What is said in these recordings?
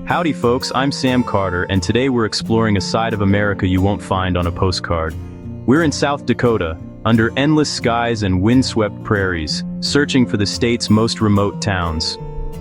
Howdy folks, I'm Sam Carter, and today we're exploring a side of America you won't find on a postcard. We're in South Dakota, under endless skies and windswept prairies, searching for the state's most remote towns.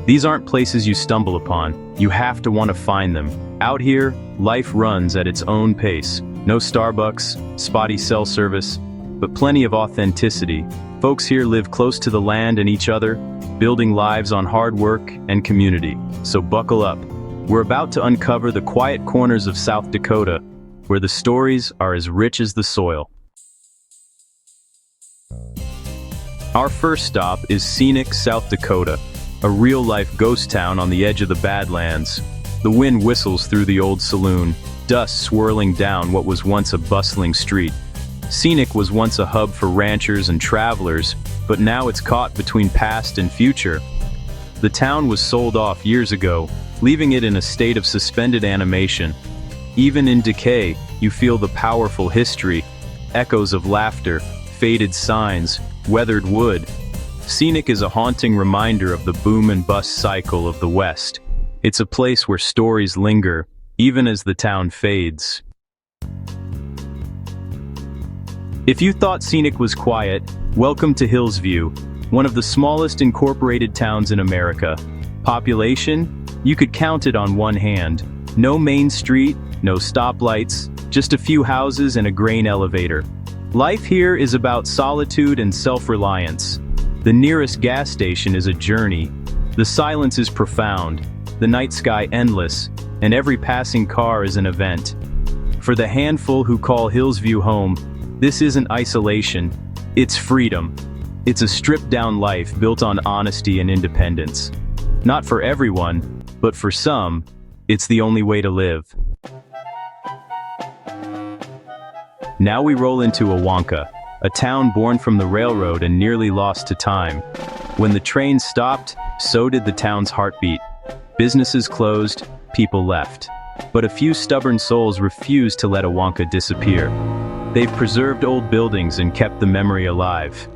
These aren't places you stumble upon, you have to want to find them. Out here, life runs at its own pace. No Starbucks, spotty cell service, but plenty of authenticity. Folks here live close to the land and each other, building lives on hard work and community. So buckle up. We're about to uncover the quiet corners of South Dakota, where the stories are as rich as the soil. Our first stop is scenic South Dakota, a real-life ghost town on the edge of the Badlands. The wind whistles through the old saloon, dust swirling down what was once a bustling street. Scenic was once a hub for ranchers and travelers, but now it's caught between past and future. The town was sold off years ago, leaving it in a state of suspended animation. Even in decay, you feel the powerful history, echoes of laughter, faded signs, weathered wood. Scenic is a haunting reminder of the boom and bust cycle of the West. It's a place where stories linger, even as the town fades. If you thought Scenic was quiet, welcome to Hillsview, one of the smallest incorporated towns in America. Population? You could count it on one hand. No main street, no stoplights, just a few houses and a grain elevator. Life here is about solitude and self-reliance. The nearest gas station is a journey. The silence is profound, the night sky endless, and every passing car is an event. For the handful who call Hillsview home, this isn't isolation, it's freedom. It's a stripped-down life built on honesty and independence. Not for everyone, but for some, it's the only way to live. Now we roll into Awanka, a town born from the railroad and nearly lost to time. When the train stopped, so did the town's heartbeat. Businesses closed, people left. But a few stubborn souls refused to let Awanka disappear. They've preserved old buildings and kept the memory alive.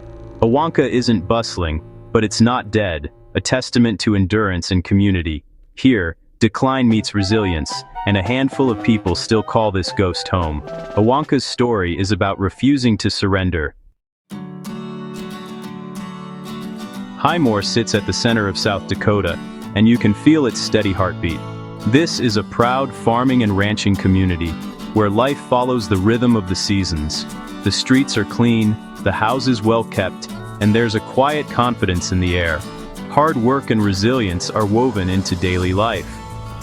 Awanka isn't bustling, but it's not dead, a testament to endurance and community. Here, decline meets resilience, and a handful of people still call this ghost home. Awanka's story is about refusing to surrender. Highmore sits at the center of South Dakota, and you can feel its steady heartbeat. This is a proud farming and ranching community, where life follows the rhythm of the seasons. The streets are clean, the houses well kept, and there's a quiet confidence in the air. Hard work and resilience are woven into daily life.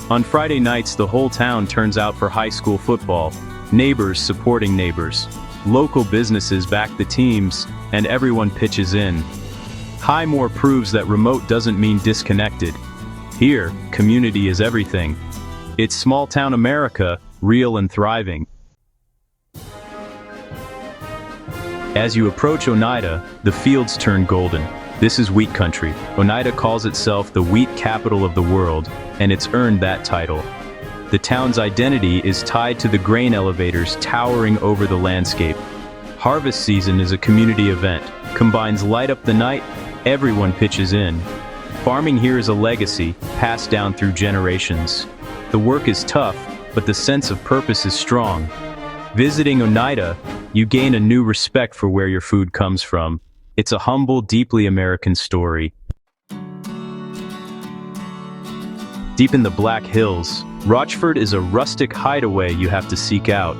On Friday nights, the whole town turns out for high school football, neighbors supporting neighbors. Local businesses back the teams, and everyone pitches in. Highmore proves that remote doesn't mean disconnected. Here, community is everything. It's small-town America, real and thriving. As you approach Oneida, the fields turn golden. This is wheat country. Oneida calls itself the wheat capital of the world, and it's earned that title. The town's identity is tied to the grain elevators towering over the landscape. Harvest season is a community event, combines light up the night, everyone pitches in. Farming here is a legacy, passed down through generations. The work is tough, but the sense of purpose is strong. Visiting Oneida, you gain a new respect for where your food comes from. It's a humble, deeply American story. Deep in the Black Hills, Rochford is a rustic hideaway you have to seek out.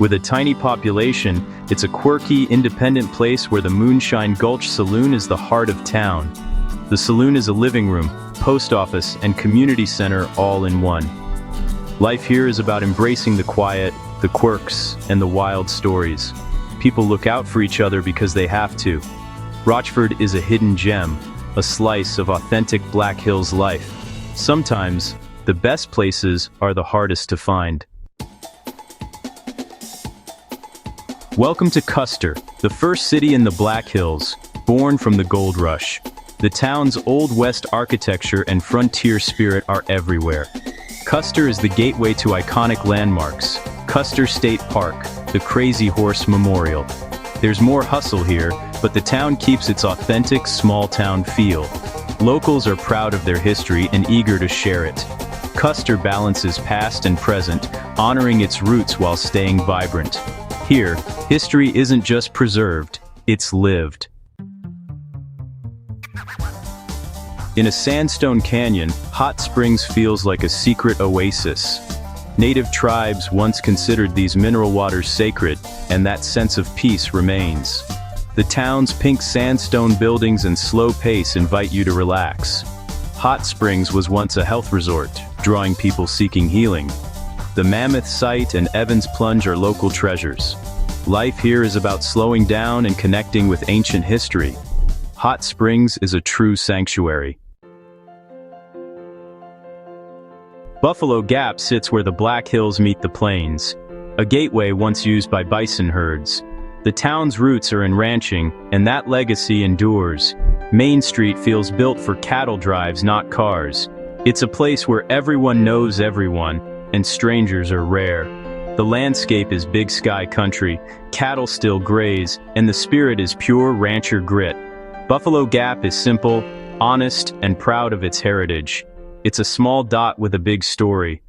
With a tiny population, it's a quirky, independent place where the Moonshine Gulch Saloon is the heart of town. The saloon is a living room, post office, and community center all in one. Life here is about embracing the quiet, the quirks, and the wild stories. People look out for each other because they have to. Rochford is a hidden gem, a slice of authentic Black Hills life. Sometimes, the best places are the hardest to find. Welcome to Custer, the first city in the Black Hills, born from the gold rush. The town's Old West architecture and frontier spirit are everywhere. Custer is the gateway to iconic landmarks. Custer State Park, the Crazy Horse Memorial. There's more hustle here, but the town keeps its authentic small-town feel. Locals are proud of their history and eager to share it. Custer balances past and present, honoring its roots while staying vibrant. Here, history isn't just preserved, it's lived. In a sandstone canyon, Hot Springs feels like a secret oasis. Native tribes once considered these mineral waters sacred, and that sense of peace remains. The town's pink sandstone buildings and slow pace invite you to relax. Hot Springs was once a health resort, drawing people seeking healing. The Mammoth Site and Evans Plunge are local treasures. Life here is about slowing down and connecting with ancient history. Hot Springs is a true sanctuary. Buffalo Gap sits where the Black Hills meet the plains, a gateway once used by bison herds. The town's roots are in ranching, and that legacy endures. Main Street feels built for cattle drives, not cars. It's a place where everyone knows everyone, and strangers are rare. The landscape is big sky country, cattle still graze, and the spirit is pure rancher grit. Buffalo Gap is simple, honest, and proud of its heritage. It's a small dot with a big story.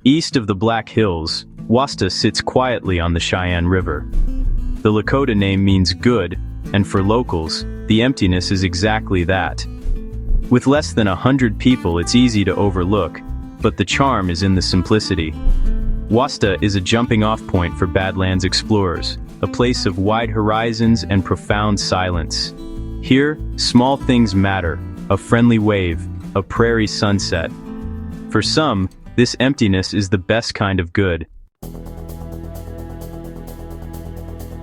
East of the Black Hills, Wasta sits quietly on the Cheyenne River. The Lakota name means good, and for locals, the emptiness is exactly that. With less than 100 people, it's easy to overlook, but the charm is in the simplicity. Wasta is a jumping-off point for Badlands explorers, a place of wide horizons and profound silence. Here, small things matter, a friendly wave, a prairie sunset. For some, this emptiness is the best kind of good.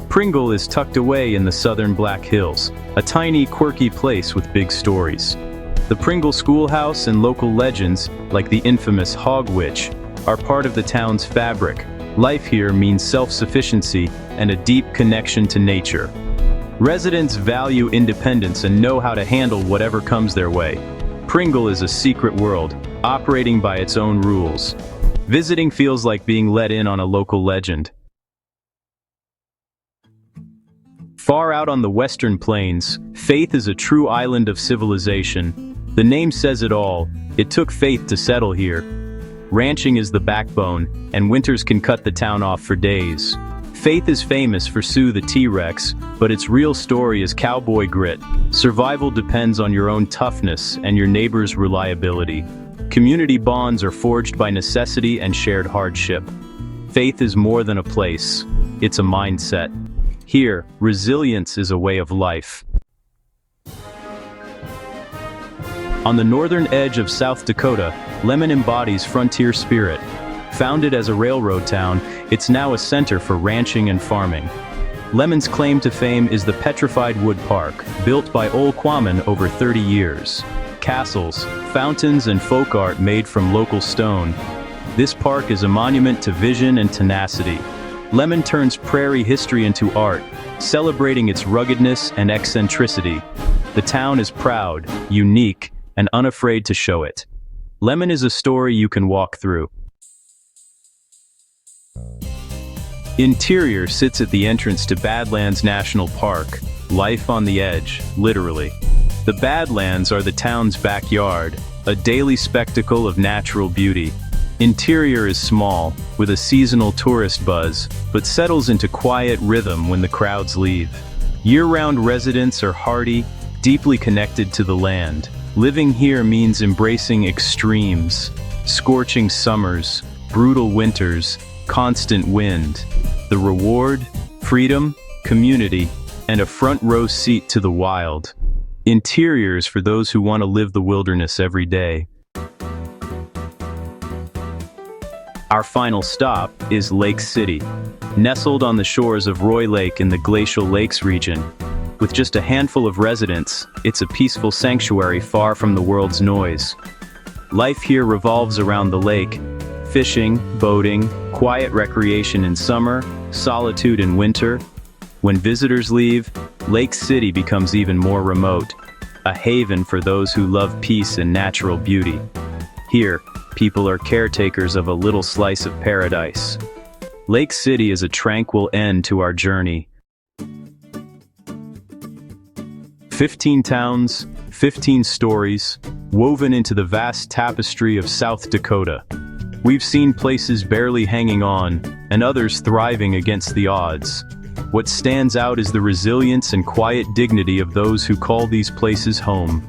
Pringle is tucked away in the southern Black Hills, a tiny, quirky place with big stories. The Pringle Schoolhouse and local legends, like the infamous Hog Witch, are part of the town's fabric. Life here means self-sufficiency and a deep connection to nature. Residents value independence and know how to handle whatever comes their way. Pringle is a secret world, operating by its own rules. Visiting feels like being let in on a local legend. Far out on the western plains, Faith is a true island of civilization. The name says it all. It took faith to settle here. Ranching is the backbone, and winters can cut the town off for days. Faith is famous for Sue the T-Rex, but its real story is cowboy grit. Survival depends on your own toughness and your neighbor's reliability. Community bonds are forged by necessity and shared hardship. Faith is more than a place. It's a mindset. Here, resilience is a way of life. On the northern edge of South Dakota, Lemon embodies frontier spirit. Founded as a railroad town, it's now a center for ranching and farming. Lemon's claim to fame is the Petrified Wood Park, built by Ol Quaman over 30 years. Castles, fountains, and folk art made from local stone. This park is a monument to vision and tenacity. Lemon turns prairie history into art, celebrating its ruggedness and eccentricity. The town is proud, unique, and unafraid to show it. Lemon is a story you can walk through. Interior sits at the entrance to Badlands National Park, life on the edge, literally. The Badlands are the town's backyard, a daily spectacle of natural beauty. Interior is small, with a seasonal tourist buzz, but settles into quiet rhythm when the crowds leave. Year-round residents are hardy, deeply connected to the land. Living here means embracing extremes, scorching summers, brutal winters, constant wind. The reward, freedom, community, and a front-row seat to the wild. Interiors for those who want to live the wilderness every day. Our final stop is Lake City, nestled on the shores of Roy Lake in the Glacial Lakes region. With just a handful of residents, it's a peaceful sanctuary far from the world's noise. Life here revolves around the lake. Fishing, boating, quiet recreation in summer, solitude in winter. When visitors leave, Lake City becomes even more remote, a haven for those who love peace and natural beauty. Here, people are caretakers of a little slice of paradise. Lake City is a tranquil end to our journey. 15 towns, 15 stories, woven into the vast tapestry of South Dakota. We've seen places barely hanging on, and others thriving against the odds. What stands out is the resilience and quiet dignity of those who call these places home.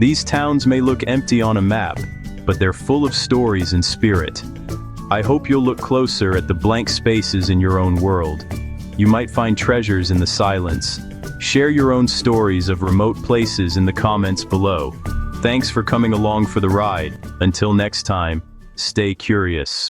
These towns may look empty on a map, but they're full of stories and spirit. I hope you'll look closer at the blank spaces in your own world. You might find treasures in the silence. Share your own stories of remote places in the comments below. Thanks for coming along for the ride. Until next time, stay curious.